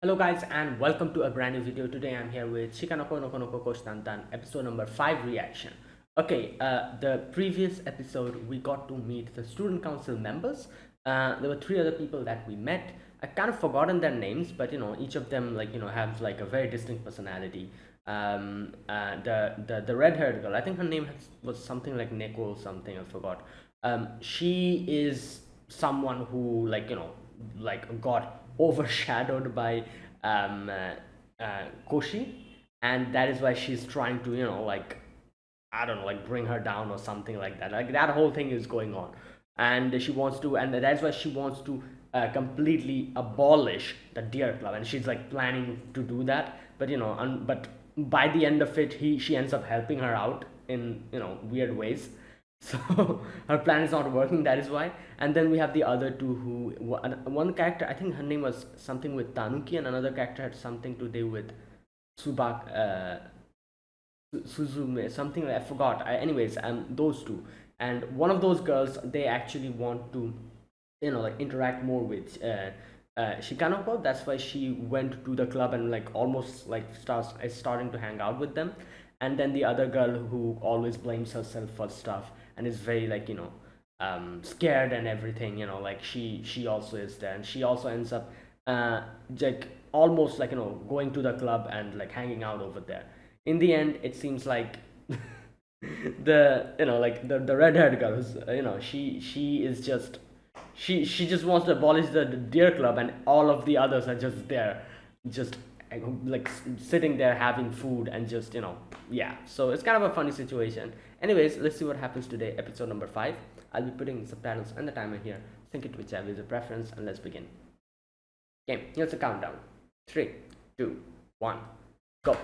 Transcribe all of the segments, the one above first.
Hello guys and welcome to a brand new video. Today I'm here with Shikanoko Nokonoko Koshitantan, episode number 5 reaction. Okay, the previous episode we got to meet the student council members. There were 3 other people that we met. I kind of forgotten their names, but each of them have like a very distinct personality. The red-haired girl, I think her name was something like Neko or something, I forgot. She is someone who got overshadowed by um, uh, Koshi, and that is why she's trying to I don't know, like bring her down or something like that. Like that whole thing is going on, and she wants to, and that's why she wants to completely abolish the Deer Club, and she's like planning to do that. But but by the end of it, she ends up helping her out in weird ways. So her plan is not working, that is why. And then we have the other two who one character, I think her name was something with Tanuki, and another character had something to do with Subak Suzume, something like, I forgot. Anyways, those two, and one of those girls, they actually want to like interact more with Shikanoko. That's why she went to the club and like almost like starting to hang out with them. And then the other girl who always blames herself for stuff and is very scared and everything, like she also is there, and she also ends up like almost going to the club and like hanging out over there. In the end, it seems like the red-haired girl who's, she is just she just wants to abolish the Deer Club, and all of the others are just there, just like sitting there having food and just yeah. So it's kind of a funny situation. Anyways, let's see what happens today, episode number 5. I'll be putting subtitles and the timer here. Sync it whichever is your preference, and let's begin. Okay, here's the countdown. 3, 2, 1, go.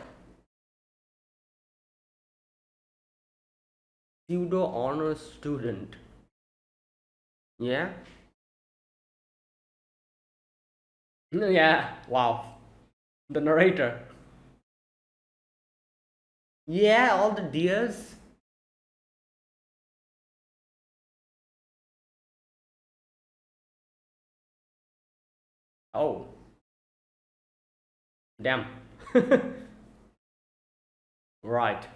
Pseudo honors student. Yeah. Yeah, wow. The narrator. Yeah, all the deers. Oh, damn. Right.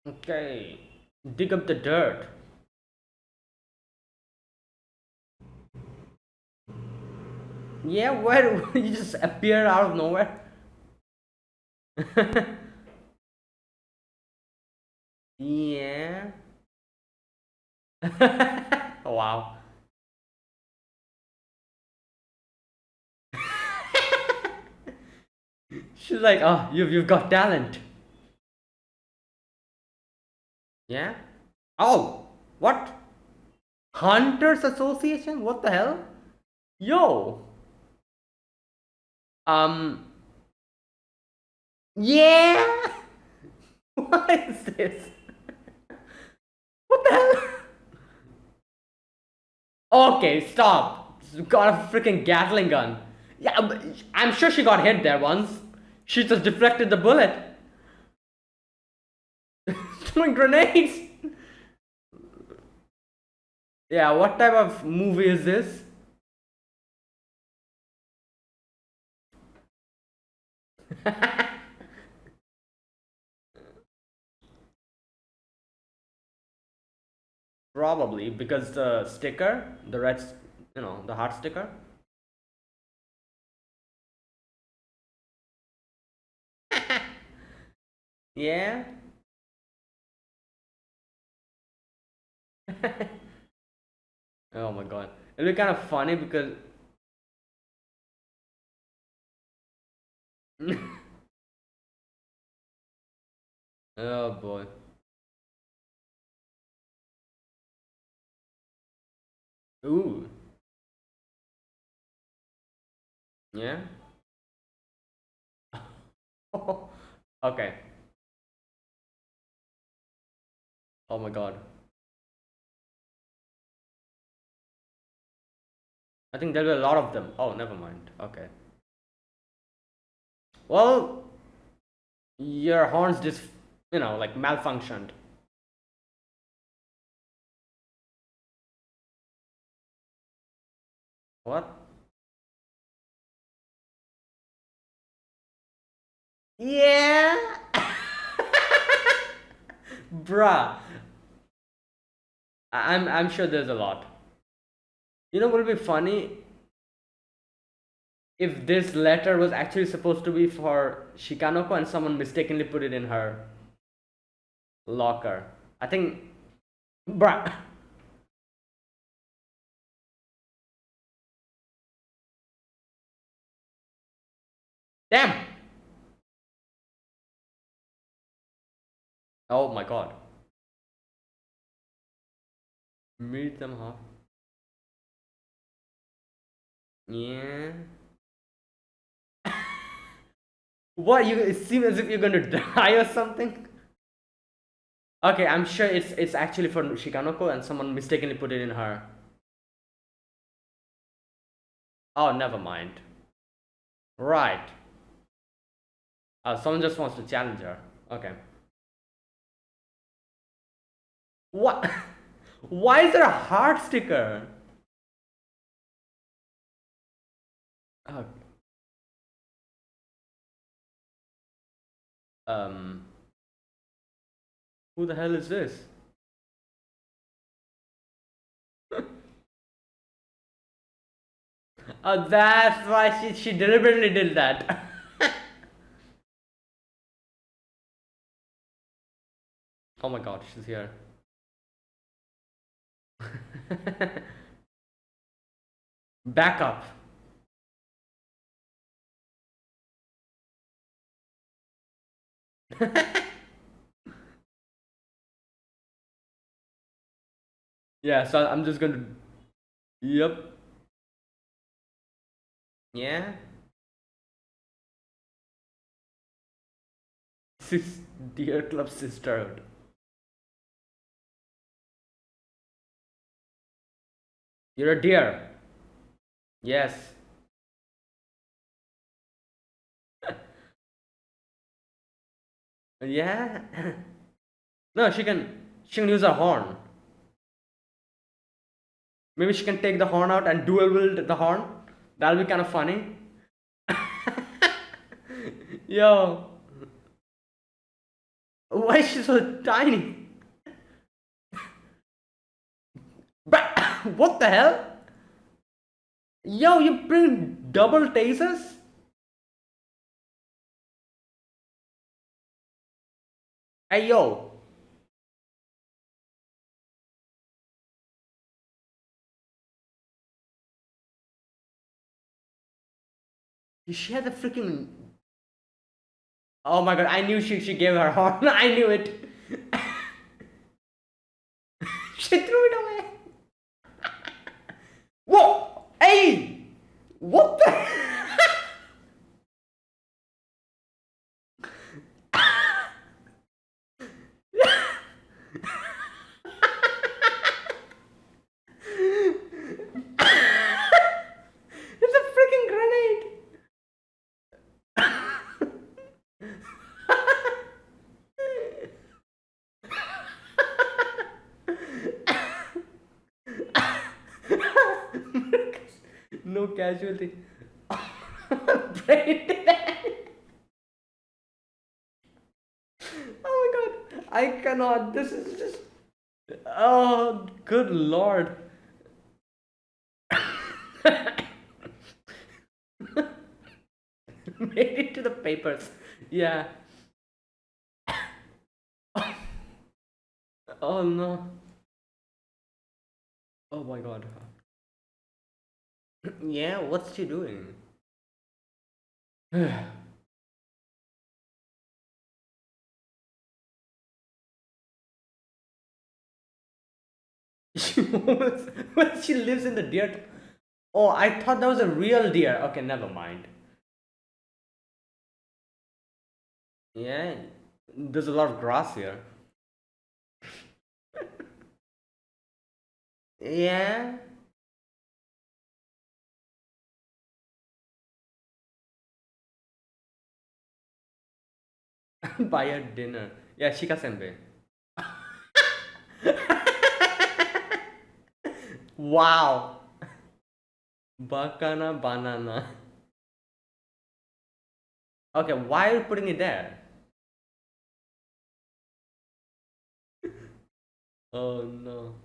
Okay. Dig up the dirt. Yeah, where you just appear out of nowhere? Yeah. Wow. She's like, oh, you've got talent. Yeah. Oh, what? Hunters Association? What the hell? Yo. Um. Yeah. What is this? What the hell? Okay, stop. Got a freaking Gatling gun. Yeah, but I'm sure she got hit there once. She just deflected the bullet. throwing grenades. Yeah, what type of movie is this? Probably because the sticker, the red, the heart sticker. Yeah. Oh my god. It'll be kind of funny because. Oh boy. Ooh. Yeah. Okay. Oh my god. I think there'll be a lot of them. Oh, never mind. Okay. Well, your horns just, like malfunctioned. What? Yeah. Bruh. I'm sure there's a lot. You know what would be funny if this letter was actually supposed to be for Shikanoko and someone mistakenly put it in her locker. I think, bruh. Damn. Oh my god. Meet them, huh? Yeah. What? It seems as if you're going to die or something. Okay, I'm sure it's actually for Shikanoko and someone mistakenly put it in her. Oh, never mind. Right. Someone just wants to challenge her. Okay. What? Why is there a heart sticker? Oh, um, who the hell is this? Oh, that's why she deliberately did that. Oh my god, she's here. Back up. Yeah, so I'm just gonna. Yep. Yeah. Sis, dear club sisterhood. You're a dear. Yes. Yeah. No, she can use a horn. Maybe she can take the horn out and dual wield the horn. That'll be kind of funny. Yo, why is she so tiny? What the hell? Yo, you bring double tasers? Hey, yo. She had a freaking. Oh my god, I knew she gave her horn. I knew it. She threw it away. Whoa! Hey! What the? It's a freaking grenade! No casualty. Brain dead. Oh my god. I cannot. This is just. Oh, good lord. Made it to the papers. Yeah. Oh no. Oh my god. Yeah, what's she doing? She well, she lives in the deer. Oh, I thought that was a real deer. Okay, never mind. Yeah, there's a lot of grass here. Yeah, buy a dinner. Yeah, shika senpai. Wow, bakana banana. Okay, why are you putting it there? Oh no.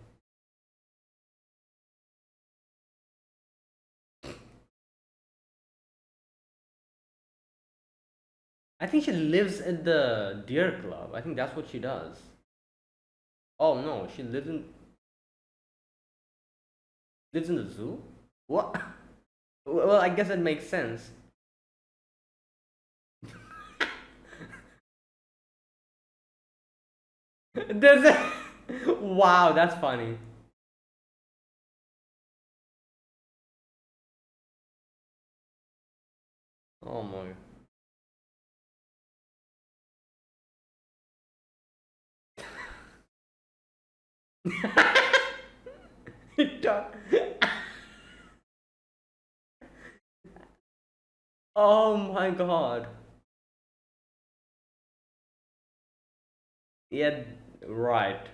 I think she lives at the deer club. I think that's what she does. Oh no, she lives in the zoo. What? Well, I guess it makes sense. There's a wow, that's funny. Oh my. Oh my god. Yeah, right.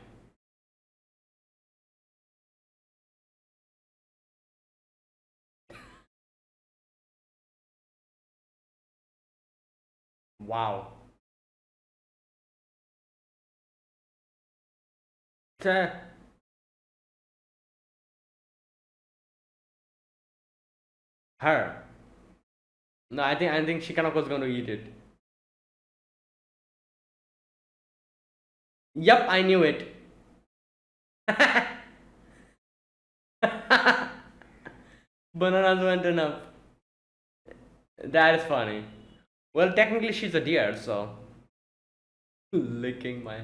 Wow. Teh, her. No, I think Shikanoko's going to eat it. Yep, I knew it. Bananas weren't enough. That is funny. Well, technically she's a deer, so licking my.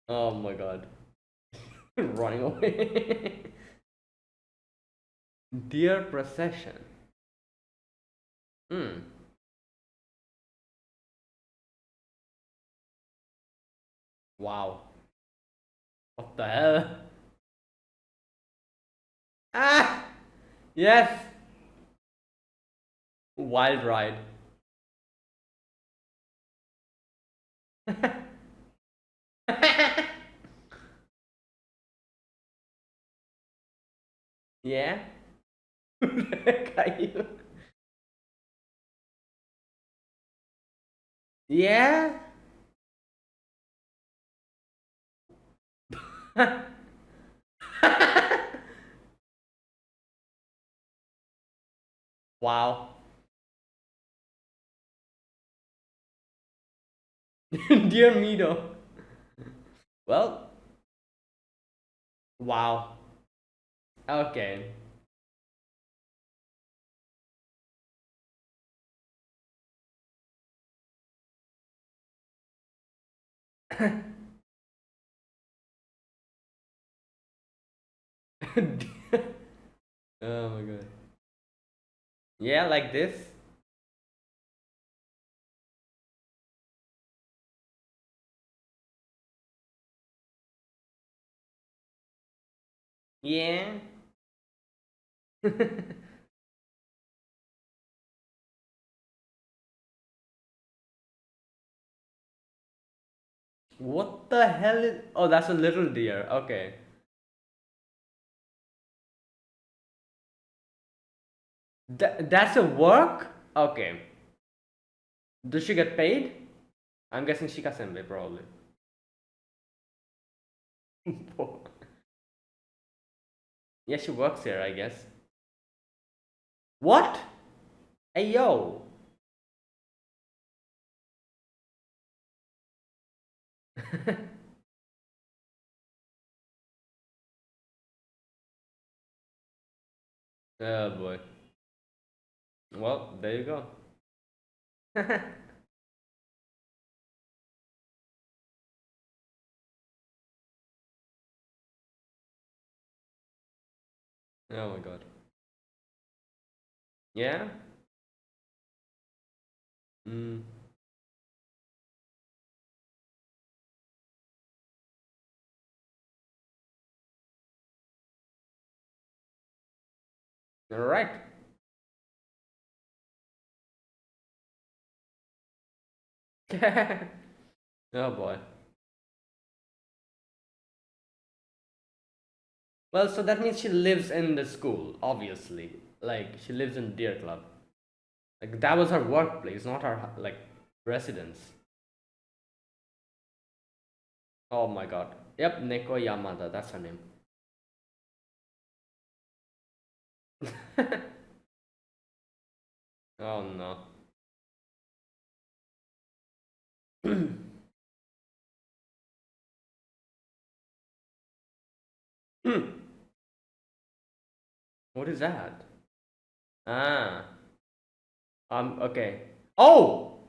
Oh my god. Running away. Deer procession. Hmm. Wow. What the hell? Ah! Yes! Wild ride. Yeah? Caillou. Yeah? Wow. Dear Mido. Well, wow. Okay. Oh my god. Yeah, like this? Yeah. What the hell is? Oh, that's a little deer. Okay. That's a work? Okay. Does she get paid? I'm guessing Shikasenbe probably. Yeah, she works here, I guess. What? Hey yo. Oh boy. Well, there you go. Oh my god. Yeah? Mm. Alright. Oh boy. Well, so that means she lives in the school, obviously. Like, she lives in Deer Club. Like, that was her workplace, not her, like, residence. Oh my god. Yep, Neko Yamada, that's her name. Oh no. What is that? Ah. Okay. Oh!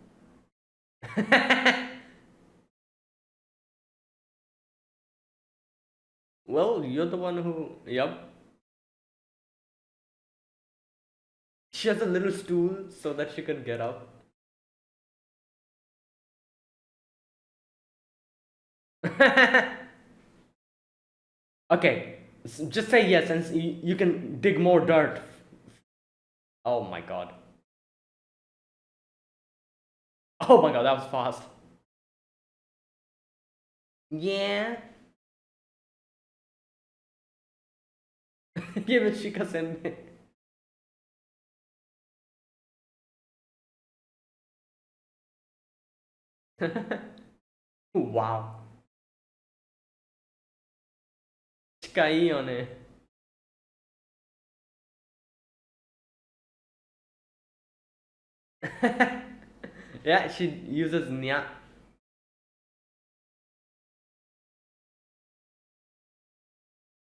Well, you're the one who. Yep. She has a little stool so that she can get up. Okay, just say yes and you can dig more dirt. Oh my god. Oh my god, that was fast. Yeah. Give it Shikasen. Wow. Chikaione. Yeah, she uses nya.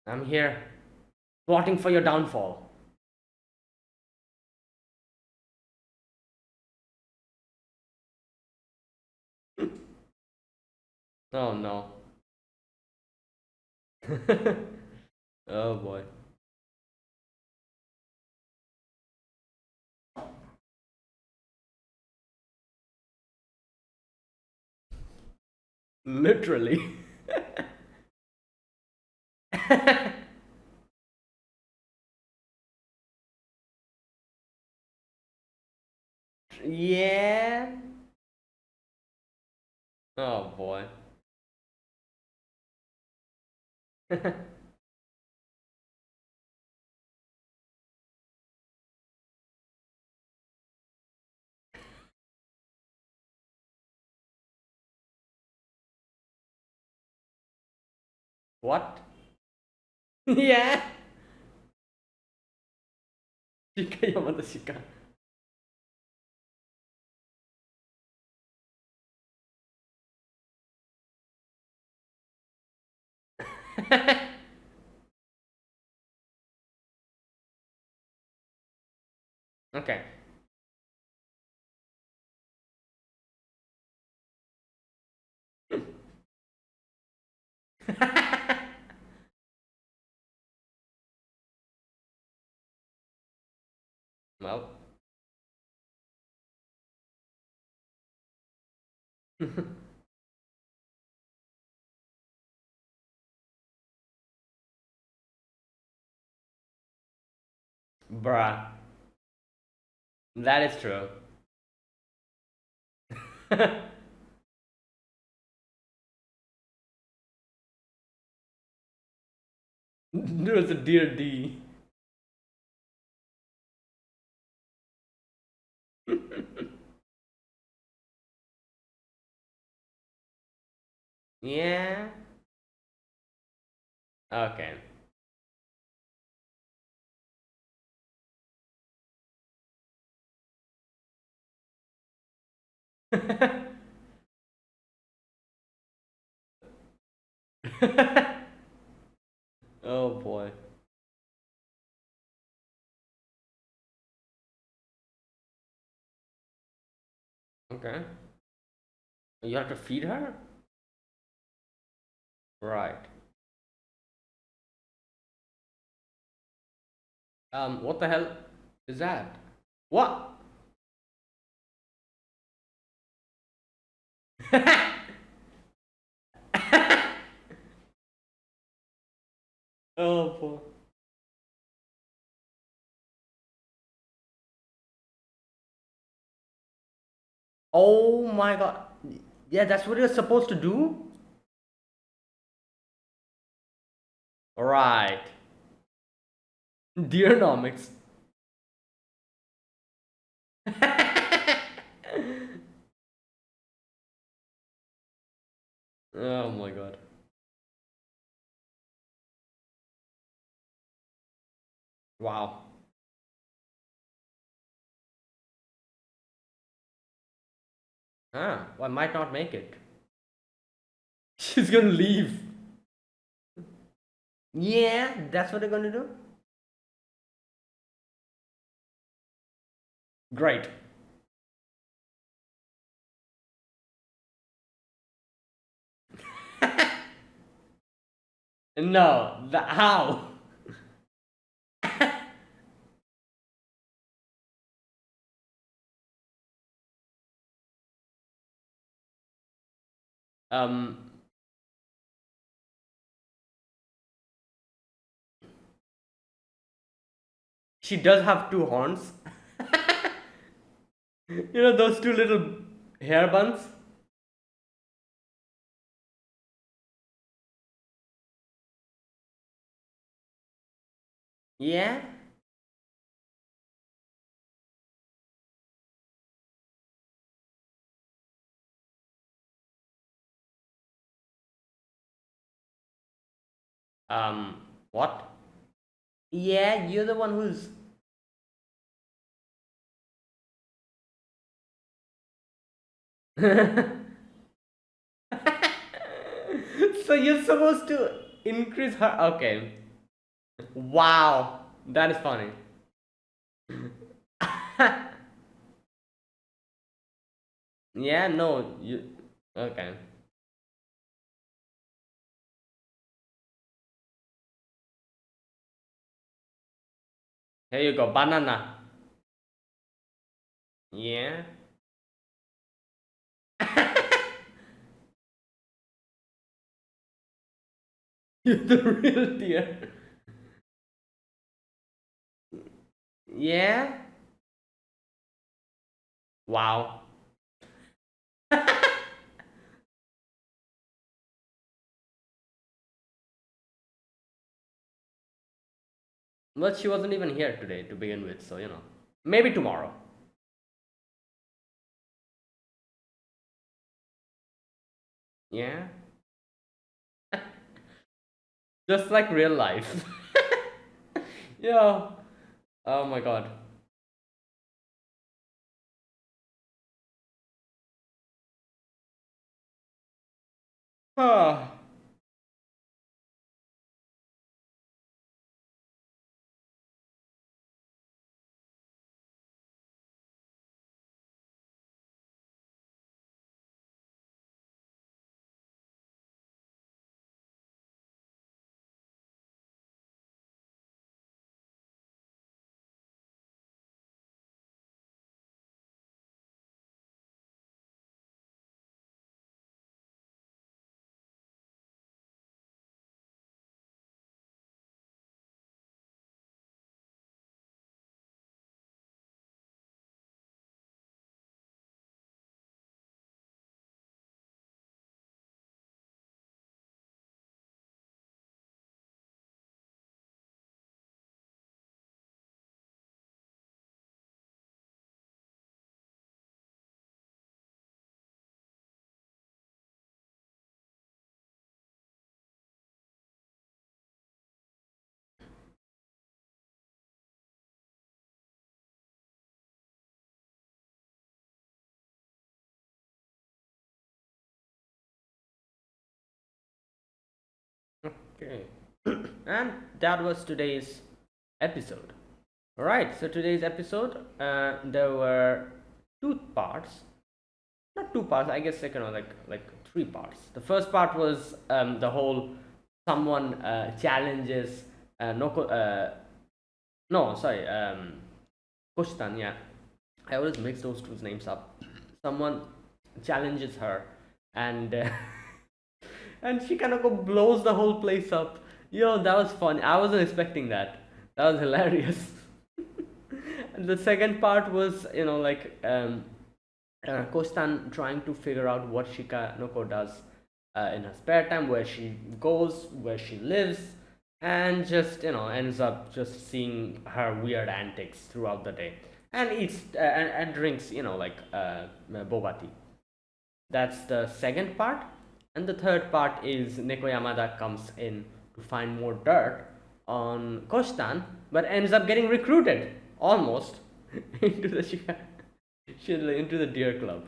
I'm here, plotting for your downfall. Oh no. Oh boy. Literally. Yeah. Oh boy. What? Yeah. Shika Yamada Shika. Okay. Well. Bruh. That is true. There was a dear D. Yeah. Okay. Oh boy. Okay. You have to feed her? Right. What the hell is that? What? Oh boy. Oh my god. Yeah, that's what you're supposed to do? Right. Dearnomics. Oh my god. Wow. Ah, well, I might not make it. She's gonna leave. Yeah, that's what they're gonna do? Great. No, how? Um, she does have two horns. You know those two little hair buns? Yeah. What? Yeah, you're the one who's. So you're supposed to increase her. Okay. Wow. That is funny. Yeah, no, you. Okay. Here you go, banana. Yeah. You're the real deer. Yeah. Wow. But she wasn't even here today to begin with, so you know. Maybe tomorrow. Yeah. Just like real life. Yeah. Oh my god. Ah. Okay. And that was today's episode. Alright, so today's episode, there were two parts. Not two parts, I guess, like, like three parts. The first part was the whole someone challenges Noko, no, sorry, Kushtan, yeah. I always mix those two names up. Someone challenges her, and and she kind of blows the whole place up. Yo, that was fun. I wasn't expecting that. That was hilarious. And the second part was, Kostan trying to figure out what Shikanoko does in her spare time, where she goes, where she lives, and just ends up just seeing her weird antics throughout the day, and eats and drinks boba tea. That's the second part. And the third part is Neko Yamada comes in to find more dirt on Kostan, but ends up getting recruited almost into the into the deer club.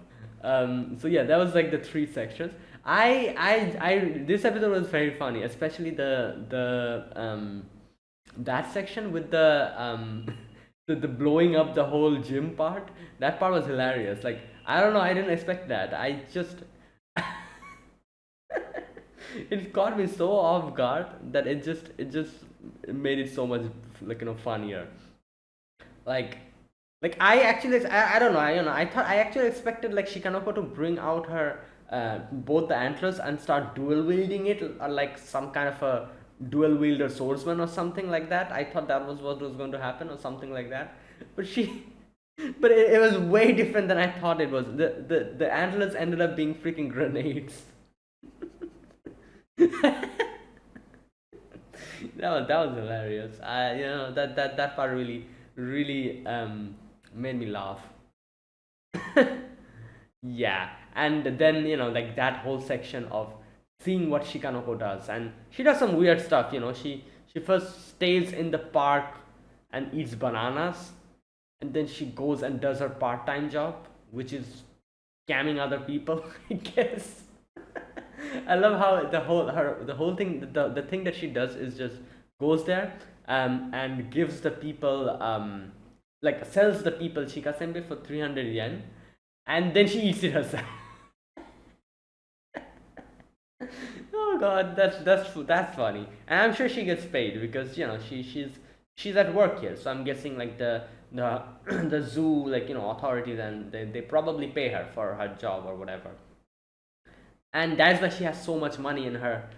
So yeah, that was like the three sections. This episode was very funny, especially the that section with the blowing up the whole gym part. That part was hilarious. Like, I don't know, I didn't expect that. I just it caught me so off guard that it just made it so much like funnier. Like I don't know, I thought I actually expected like Shikanoko to bring out her both the antlers and start dual wielding it, or like some kind of a dual wielder swordsman or something like that. I thought that was what was going to happen, or something like that. But but it was way different than I thought it was. The antlers ended up being freaking grenades. That was hilarious. That part really made me laugh. Yeah, and then like that whole section of seeing what Shikanoko does, and she does some weird stuff. She first stays in the park and eats bananas, and then she goes and does her part-time job, which is scamming other people. I guess. I love how the whole thing, the thing that she does is just goes there and gives the people like sells the people chikasembe for 300 yen, and then she eats it herself. Oh god, that's funny, and I'm sure she gets paid because she's at work here, so I'm guessing like the the zoo, like authorities, and they probably pay her for her job or whatever. And that's why she has so much money in her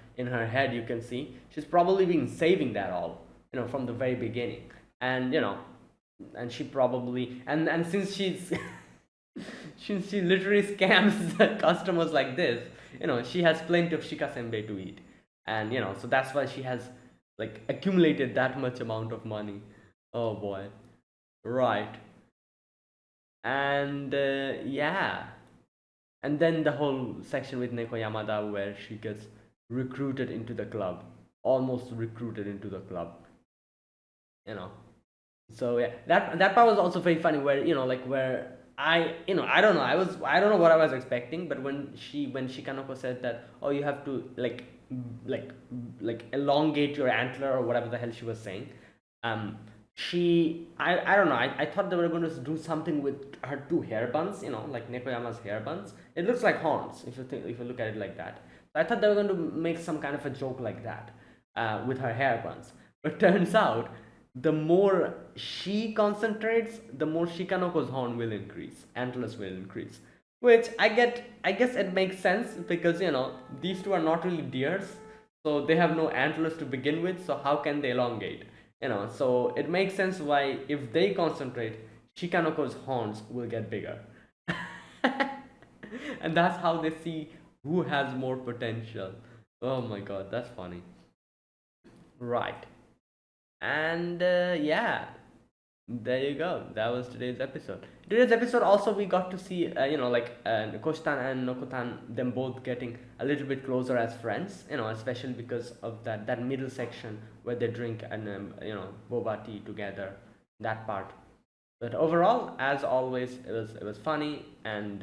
head. You can see she's probably been saving that all from the very beginning. And and she probably, and since she literally scams the customers like this, she has plenty of shikasenbei to eat. And so that's why she has like accumulated that much amount of money. Oh boy. Right. And yeah, and then the whole section with Neko Yamada where she gets recruited into the club, almost recruited into the club, you know. So yeah, that part was also very funny, where like where I don't know, I don't know what I was expecting, but when Shikanoko said that, oh, you have to like like elongate your antler or whatever the hell she was saying, um I don't know, I thought they were going to do something with her two hair buns, like Nekoyama's hair buns. It looks like horns if you look at it like that. So I thought they were going to make some kind of a joke like that with her hair buns. But turns out the more she concentrates, the more Shikanoko's horn will increase, antlers will increase. Which I guess it makes sense because these two are not really deers, so they have no antlers to begin with. So how can they elongate? So it makes sense why if they concentrate, Shikanoko's horns will get bigger. And that's how they see who has more potential. Oh my god, that's funny. Right. And yeah, there you go. That was today's episode. Today's episode also, we got to see like Kostan and Nokotan, them both getting a little bit closer as friends. Especially because of that middle section where they drink and boba tea together. That part. But overall, as always, it was funny, and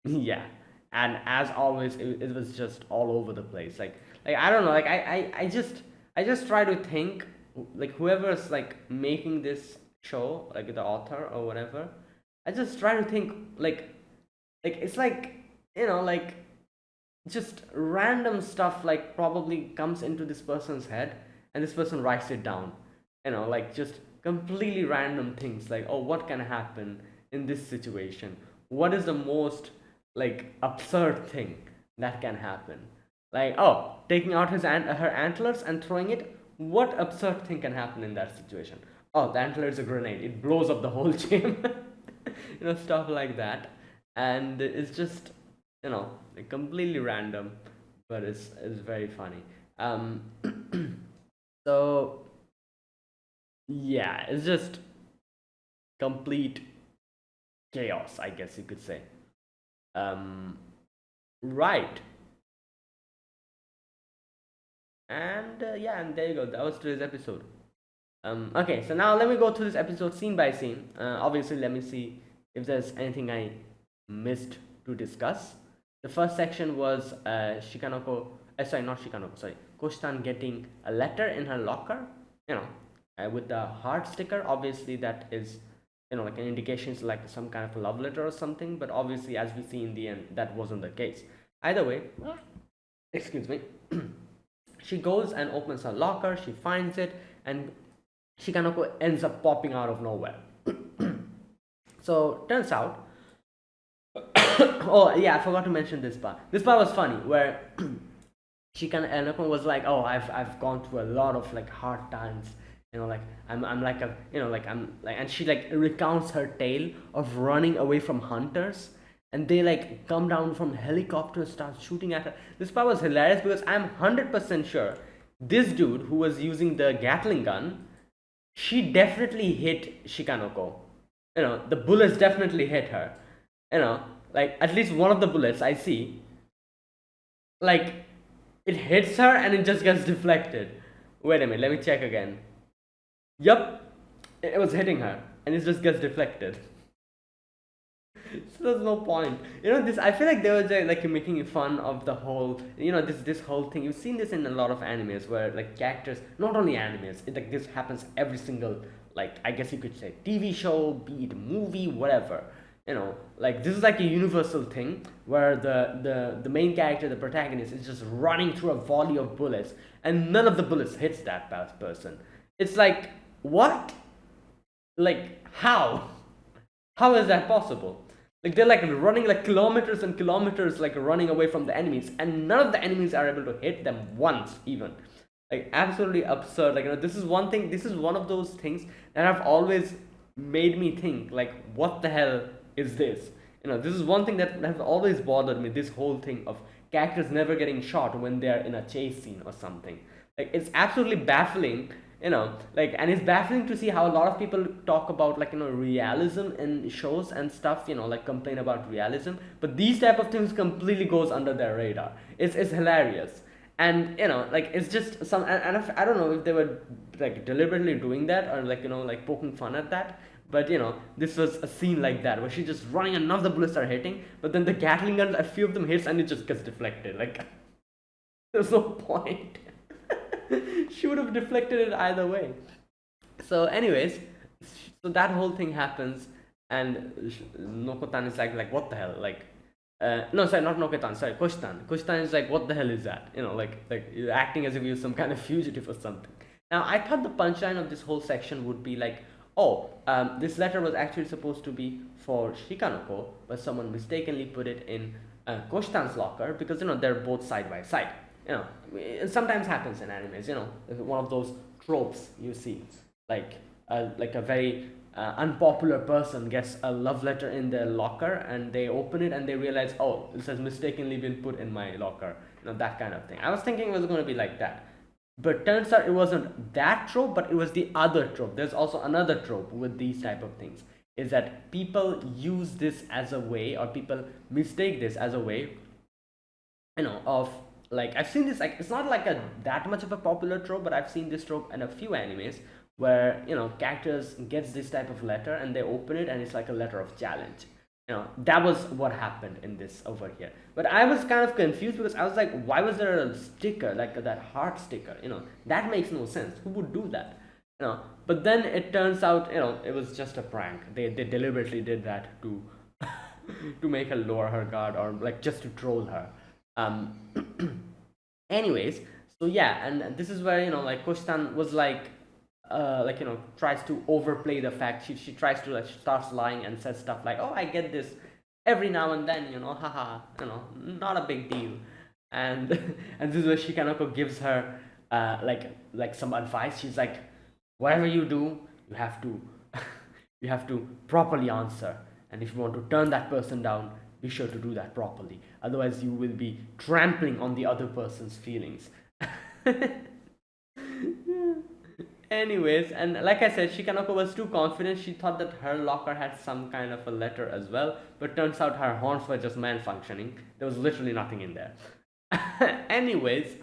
yeah. and as always, it was just all over the place. Like I don't know, like I just try to think, like whoever's like making this show, like the author or whatever, I just try to think like it's like, like just random stuff like probably comes into this person's head, and this person writes it down, like just completely random things, like, oh, what can happen in this situation, what is the most like absurd thing that can happen, like, oh, taking out her antlers and throwing it, what absurd thing can happen in that situation? Oh, the antler is a grenade, it blows up the whole chamber. Stuff like that. And it's just, like completely random, but it's very funny. So yeah, it's just complete chaos, I guess you could say. Right. And yeah, and there you go, that was today's episode. Okay, so now let me go through this episode scene by scene. Obviously, let me see if there's anything I missed to discuss. The first section was not Shikanoko, sorry, Koshitan getting a letter in her locker, with the heart sticker. Obviously, that is, like an indication, it's like some kind of a love letter or something, but obviously, as we see in the end, that wasn't the case. Either way, excuse me, she goes and opens her locker, she finds it, and Shikanoko ends up popping out of nowhere. So turns out, oh yeah, I forgot to mention this part. This part was funny, where Shikanoko was like, "Oh, I've gone through a lot of like hard times. Like I'm like a, like I'm like," and she like recounts her tale of running away from hunters, and they like come down from helicopters, start shooting at her. This part was hilarious because I'm 100% sure this dude who was using the Gatling gun, she definitely hit Shikanoko. The bullets definitely hit her. Like at least one of the bullets I see, like it hits her and it just gets deflected. Wait a minute, let me check again. Yup, it was hitting her and it just gets deflected. So there's no point. This, I feel like they were just, like making fun of the whole, this whole thing. You've seen this in a lot of animes where like characters, not only animes, like this happens every single, like, I guess you could say TV show, be it movie, whatever. Like this is like a universal thing where the main character, the protagonist, is just running through a volley of bullets and none of the bullets hits that person. It's like, what? Like, how is that possible? Like they're like running like kilometers and kilometers, like running away from the enemies, and none of the enemies are able to hit them once even. Like absolutely absurd. Like, this is one thing. This is one of those things that have always made me think, like, what the hell is this? This is one thing that has always bothered me. This whole thing of characters never getting shot when they are in a chase scene or something. Like it's absolutely baffling. Like, and it's baffling to see how a lot of people talk about, like, realism in shows and stuff, like complain about realism, but these type of things completely goes under their radar. It's hilarious. And like it's just some, and I don't know if they were like deliberately doing that or like like poking fun at that, but this was a scene like that where she's just running and none of the bullets are hitting, but then the Gatling gun, a few of them hits and it just gets deflected. Like there's no point. She would have deflected it either way. So anyways, so that whole thing happens, and Nokotan is like what the hell, like no, sorry, not Nokotan, sorry, Koshitan is like, what the hell is that? Like you're acting as if you're some kind of fugitive or something. Now I thought the punchline of this whole section would be like, oh, this letter was actually supposed to be for Shikanoko, but someone mistakenly put it in Koshitan's locker because they're both side by side. It sometimes happens in animes. One of those tropes you see, like a very unpopular person gets a love letter in their locker and they open it and they realize, oh, this has mistakenly been put in my locker. That kind of thing. I was thinking it was going to be like that, but turns out it wasn't that trope, but it was the other trope. There's also another trope with these type of things, is that people use this as a way, or people mistake this as a way, of, like, I've seen this, like, it's not like that much of a popular trope, but I've seen this trope in a few animes where characters gets this type of letter and they open it and it's like a letter of challenge. That was what happened in this over here. But I was kind of confused because I was like, why was there a sticker like that heart sticker? That makes no sense. Who would do that? But then it turns out, it was just a prank. They deliberately did that to to make her lower her guard, or like just to troll her. um Anyways, so yeah, and this is where, like, Kostan was like, tries to overplay the fact. She tries to, like, she starts lying and says stuff like, oh, I get this every now and then, haha, not a big deal. And and this is where Shikanoko gives her like some advice. She's like, whatever you do, you have to you have to properly answer, and if you want to turn that person down, be sure to do that properly, otherwise you will be trampling on the other person's feelings. Anyways, and like I said, Shikanoko was too confident. She thought that her locker had some kind of a letter as well, but turns out her horns were just malfunctioning. There was literally nothing in there. Anyways,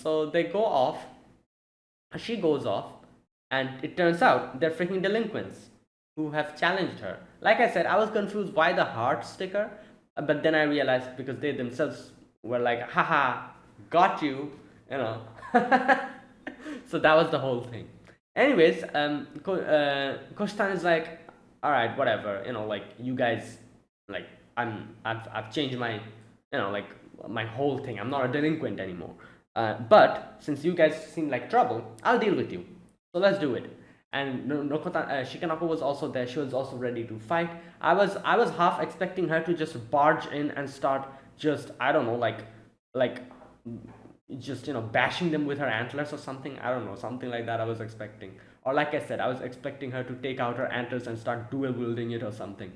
so they go off. She goes off, and it turns out they're freaking delinquents who have challenged her. Like I said, I was confused why the heart sticker, but then I realized because they themselves were like, haha, got you, you know. So that was the whole thing. Anyways, Kostan is like, all right, whatever, like, you guys, like, I've changed my, like, my whole thing. I'm not a delinquent anymore. But since you guys seem like trouble, I'll deal with you. So let's do it. And Shikanako was also there. She was also ready to fight. I was half expecting her to just barge in and start just, I don't know, like just, bashing them with her antlers or something. I don't know, something like that I was expecting. Or like I said, I was expecting her to take out her antlers and start dual wielding it or something.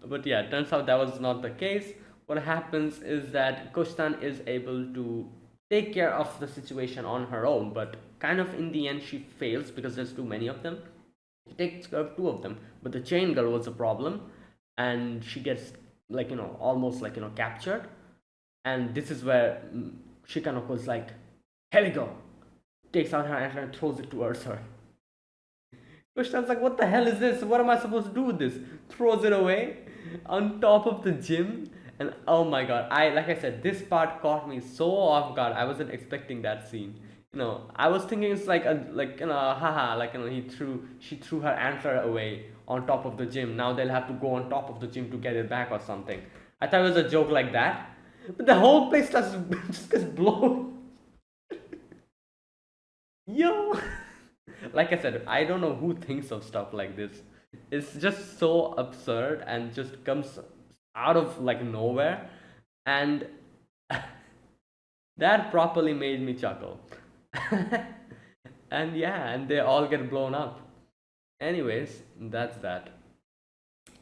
But yeah, it turns out that was not the case. What happens is that Kostan is able to take care of the situation on her own, but kind of in the end she fails because there's too many of them. She takes care of two of them, but the chain girl was a problem, and she gets, like, almost, like, captured. And this is where Shikanoko's like, here we go, takes out her antler and throws it towards her. Kushtan's like, what the hell is this? What am I supposed to do with this? Throws it away on top of the gym. And oh my god, like I said, this part caught me so off guard. I wasn't expecting that scene. I was thinking it's like haha, like, she threw her antler away on top of the gym. Now they'll have to go on top of the gym to get it back or something. I thought it was a joke like that. But the whole place just gets blown. Yo. Like I said, I don't know who thinks of stuff like this. It's just so absurd and just comes out of, like, nowhere, and that properly made me chuckle. And yeah, and they all get blown up. Anyways, that's that.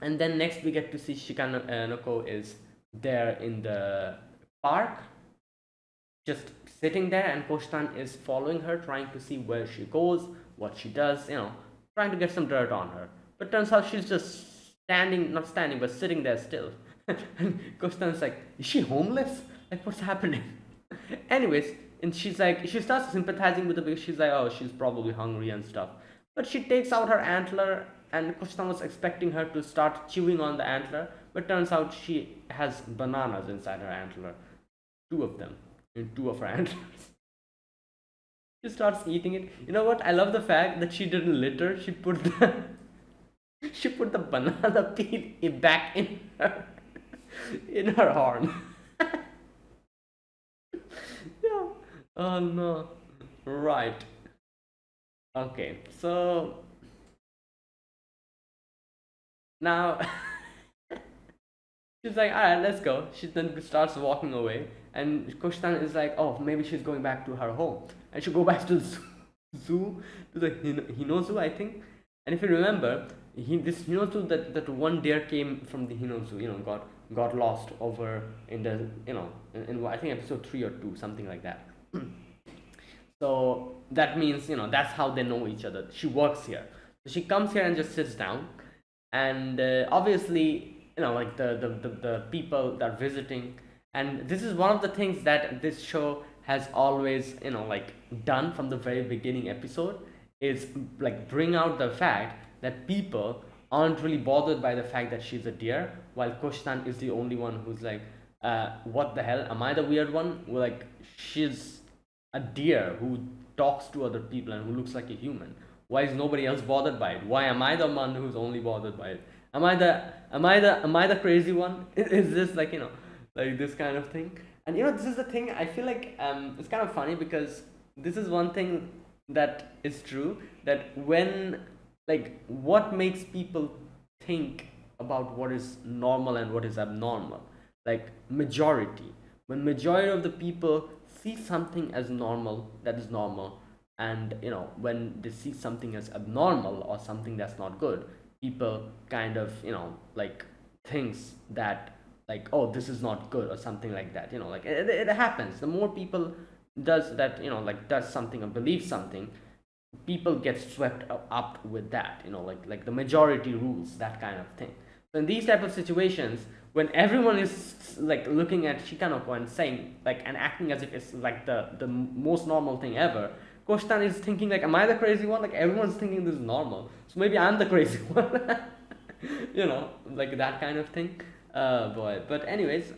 And then next we get to see Shikanoko is there in the park, just sitting there, and Kostan is following her, trying to see where she goes, what she does, trying to get some dirt on her. But turns out she's just not standing, but sitting there still. And Kostan's like, is she homeless? Like, what's happening? Anyways, and she's like, she starts sympathizing with her because she's like, oh, she's probably hungry and stuff. But she takes out her antler, and Kostan was expecting her to start chewing on the antler, but turns out she has bananas inside her antler. Two of them, in two of her antlers. She starts eating it. You know what? I love the fact that she didn't litter. She put the banana peel back in her horn. Yeah. Oh no. Right. Okay. So now she's like, all right, let's go. She then starts walking away, and Kostan is like, oh, maybe she's going back to her home, and she go back to the zoo, to the Hinozu, I think. And if you remember, this Hinozu, that one deer came from the Hinozu, got lost over in the, in I think episode 3 or 2, something like that. So that means, that's how they know each other. She works here. So she comes here and just sits down, and obviously, like, the people that are visiting, and this is one of the things that this show has always, like, done from the very beginning episode, is, like, bring out the fact that people aren't really bothered by the fact that she's a deer, while Koshtan is the only one who's like, what the hell? Am I the weird one? Well, like, she's a deer who talks to other people and who looks like a human. Why is nobody else bothered by it? Why am I the one who's only bothered by it? Am I the crazy one? Is this like, like this kind of thing? And this is the thing. I feel like it's kind of funny because this is one thing that is true, that when, like, what makes people think about what is normal and what is abnormal, like majority, when majority of the people see something as normal, that is normal, and when they see something as abnormal or something that's not good, people kind of like thinks that, like, oh, this is not good or something like that. Like, it happens. The more people does that, like, does something or believes something, people get swept up with that, like the majority rules, that kind of thing. So in these type of situations, when everyone is like looking at Shikanoko and saying, like, and acting as if it's like the most normal thing ever, Kostan is thinking, like, am I the crazy one? Like, everyone's thinking this is normal, so maybe I'm the crazy one. Like that kind of thing. Boy. But anyways,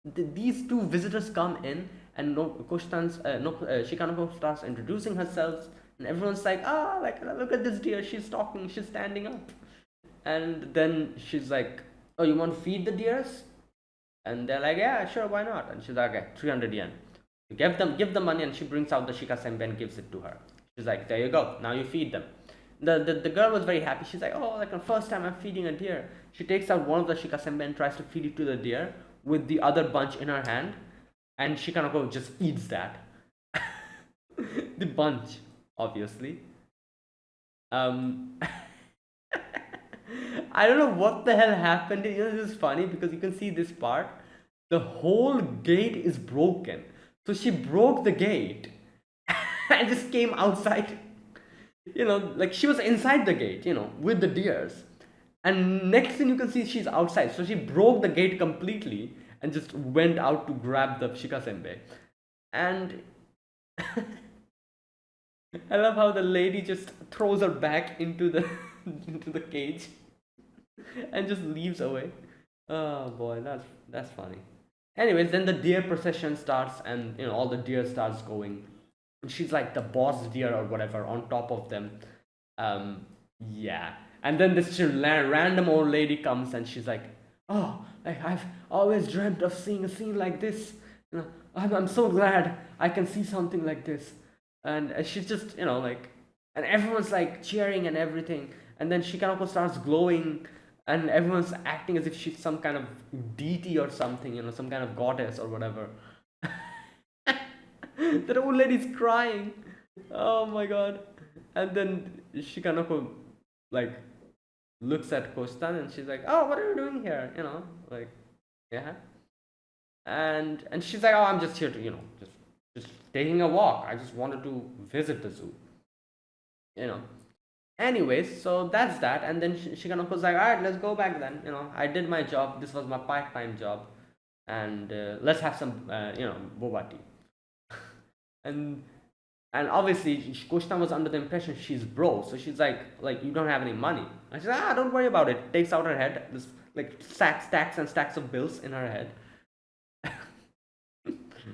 these two visitors come in, and Shikanoko starts introducing herself, and everyone's like, like, look at this deer, she's talking, she's standing up. And then she's like, oh, you want to feed the deers? And they're like, yeah, sure, why not? And she's like, okay, 300 yen. You give them money, and she brings out the shika senbei and gives it to her. She's like, there you go, now you feed them. The girl was very happy. She's like, oh, like, the first time I'm feeding a deer. She takes out one of the shika senbei and tries to feed it to the deer with the other bunch in her hand, and Shikanoko just eats that. The bunch, obviously. I don't know what the hell happened. This is funny because you can see this part. The whole gate is broken. So she broke the gate and just came outside. Like, she was inside the gate, with the deers. And next thing you can see, she's outside. So she broke the gate completely and just went out to grab the shika senbei. And I love how the lady just throws her back into the into the cage and just leaves away. Oh boy, that's funny. Anyways, then the deer procession starts, and all the deer starts going. And she's like the boss deer or whatever on top of them. Yeah. And then this random old lady comes, and she's like, oh, I've always dreamt of seeing a scene like this. I'm so glad I can see something like this. And she's just, like, and everyone's like cheering and everything. And then Shikanoko starts glowing, and everyone's acting as if she's some kind of deity or something, some kind of goddess or whatever. That old lady's crying. Oh my god. And then Shikanoko, like, looks at Kostan, and she's like, oh, what are you doing here? Like, yeah. And she's like, oh, I'm just here to, just taking a walk. I just wanted to visit the zoo. Anyways, so that's that. And then Shikanoko's like, all right, let's go back then. I did my job. This was my part-time job. And let's have some, boba tea. and obviously Kostan was under the impression she's broke, so she's like, you don't have any money. And she's like, don't worry about it. Takes out her head, this, like, stacks and stacks of bills in her head.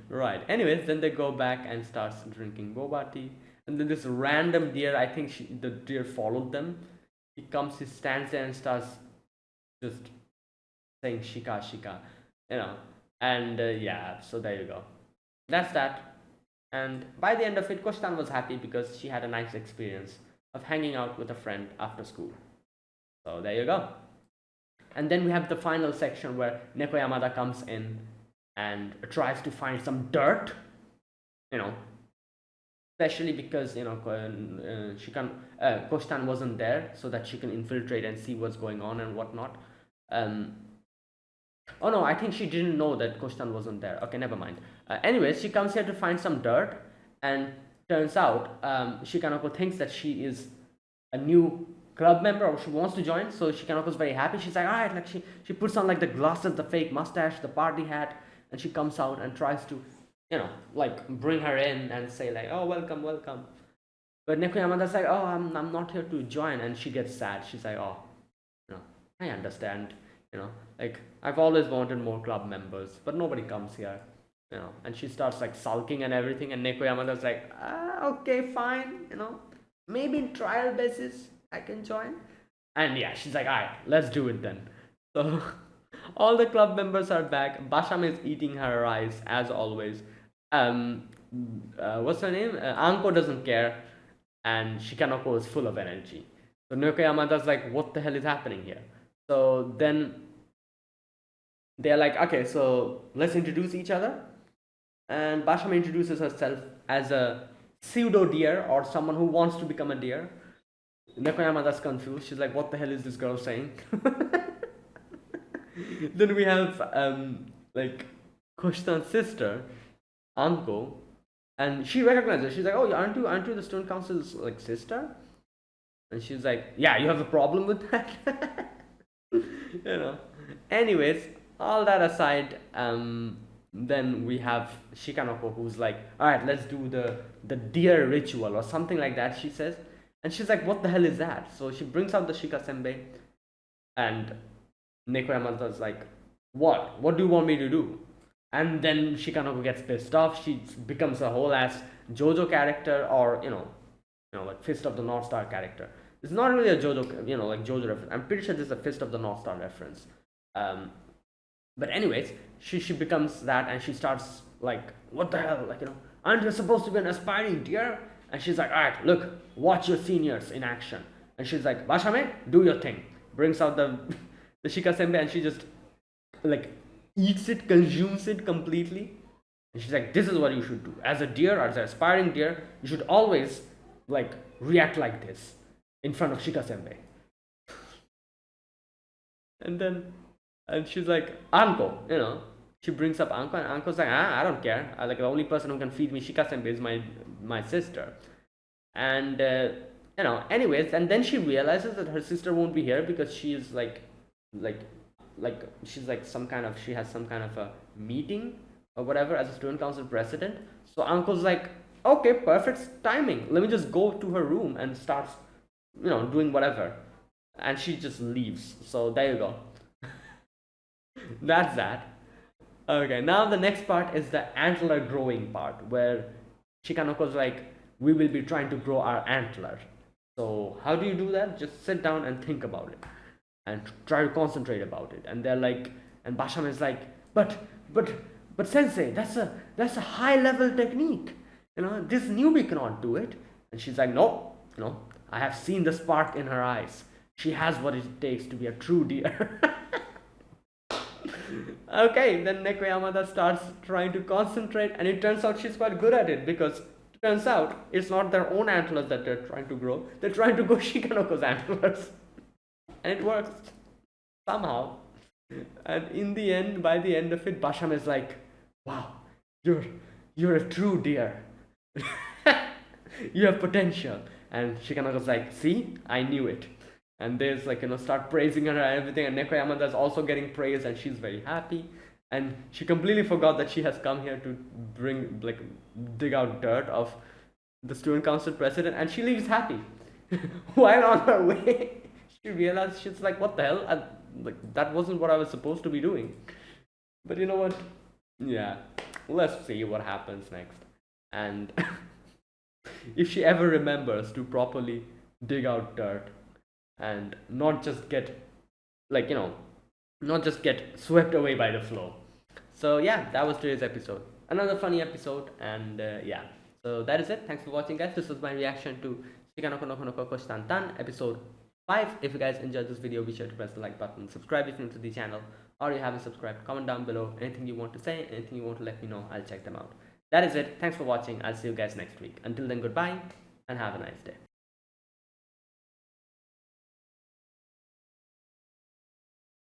Right. Anyways, then they go back and starts drinking boba tea, and then this random deer, I think the deer followed them. He stands there and starts just saying shika shika, and yeah. So there you go. That's that. And by the end of it, Kostan was happy because she had a nice experience of hanging out with a friend after school. So there you go. And then we have the final section where Neko Yamada comes in and tries to find some dirt, especially because Kostan wasn't there, so that she can infiltrate and see what's going on and whatnot. Oh no, I think she didn't know that Kostan wasn't there. Okay, never mind. Anyways, she comes here to find some dirt, and turns out Shikanoko thinks that she is a new club member, or she wants to join. So Shikanoko's very happy. She's like, all right, like, she puts on, like, the glasses, the fake mustache, the party hat, and she comes out and tries to, like, bring her in and say, like, oh, welcome. But Neko Yamada's like, oh, I'm not here to join, and she gets sad. She's like, oh, you know, I understand, you know, like I've always wanted more club members, but nobody comes here, you know. And she starts like sulking and everything, and Neko Yamada's like, okay, fine, you know, maybe in trial basis I can join. And yeah, she's like, alright, let's do it then. So all the club members are back. Basham is eating her rice as always. Um, what's her name? Anko doesn't care, and Shikanoko is full of energy. So Naoko Yamada's like, what the hell is happening here? So then they're like, okay, so let's introduce each other. And Basham introduces herself as a pseudo deer or someone who wants to become a deer. Naoko Yamada's confused. She's like, what the hell is this girl saying? Then we have like Koshitan's sister, Anko, and she recognizes. She's like, "Oh, aren't you the student council's like sister?" And she's like, "Yeah, you have a problem with that?" you know. Anyways, all that aside, then we have Shikanoko, who's like, "All right, let's do the deer ritual or something like that." She says, and she's like, "What the hell is that?" So she brings out the Shika Senbei, and Neko Yamada's like, what? What do you want me to do? And then Shikanoko gets pissed off. She becomes a whole ass JoJo character, or like Fist of the North Star character. It's not really a JoJo, like JoJo reference. I'm pretty sure this is a Fist of the North Star reference. But anyways, she becomes that, and she starts like, what the hell? Like, aren't you supposed to be an aspiring deer? And she's like, all right, look, watch your seniors in action. And she's like, Bashame, do your thing. Brings out the Shika Senbei, and she just like eats it, consumes it completely. And she's like, this is what you should do. As a deer, as an aspiring deer, you should always like react like this in front of Shika Senbei. And she's like, Anko, she brings up Anko, and Anko's like, I don't care. Like, the only person who can feed me Shika Senbei is my sister. And anyways, and then she realizes that her sister won't be here because she is like she's like she has some kind of a meeting or whatever as a student council president. So Uncle's like, okay, perfect timing, let me just go to her room and starts doing whatever, and she just leaves. So there you go. That's that. Okay, now the next part is the antler growing part, where Shikanoko's like, we will be trying to grow our antler. So how do you do that? Just sit down and think about it and try to concentrate about it. And they're like, and Basham is like, but sensei, that's a high level technique. This newbie cannot do it. And she's like, no, I have seen the spark in her eyes. She has what it takes to be a true deer. Okay, then Neko Yamada starts trying to concentrate, and it turns out she's quite good at it, because it turns out it's not their own antlers that they're trying to grow, they're trying to grow Shikanoko's antlers. And it works somehow. And in the end, by the end of it, Basham is like, wow, you're a true deer. You have potential. And Shikanoko's like, see, I knew it. And there's like, start praising her and everything, and Neko Yamada is also getting praise, and she's very happy. And she completely forgot that she has come here to dig out dirt of the student council president, and she leaves happy. While on her way, she realized, she's like, what the hell? That wasn't what I was supposed to be doing. But you know what? Yeah, let's see what happens next. And if she ever remembers to properly dig out dirt and not just get swept away by the flow. So yeah, that was today's episode. Another funny episode, and yeah. So that is it. Thanks for watching, guys. This was my reaction to Shikanoko Nokonoko Koshitantan, episode 5. If you guys enjoyed this video, be sure to press the like button, subscribe if you're new to the channel, or you haven't subscribed. Comment down below anything you want to say, anything you want to let me know. I'll check them out. That is it. Thanks for watching. I'll see you guys next week. Until then, goodbye and have a nice day.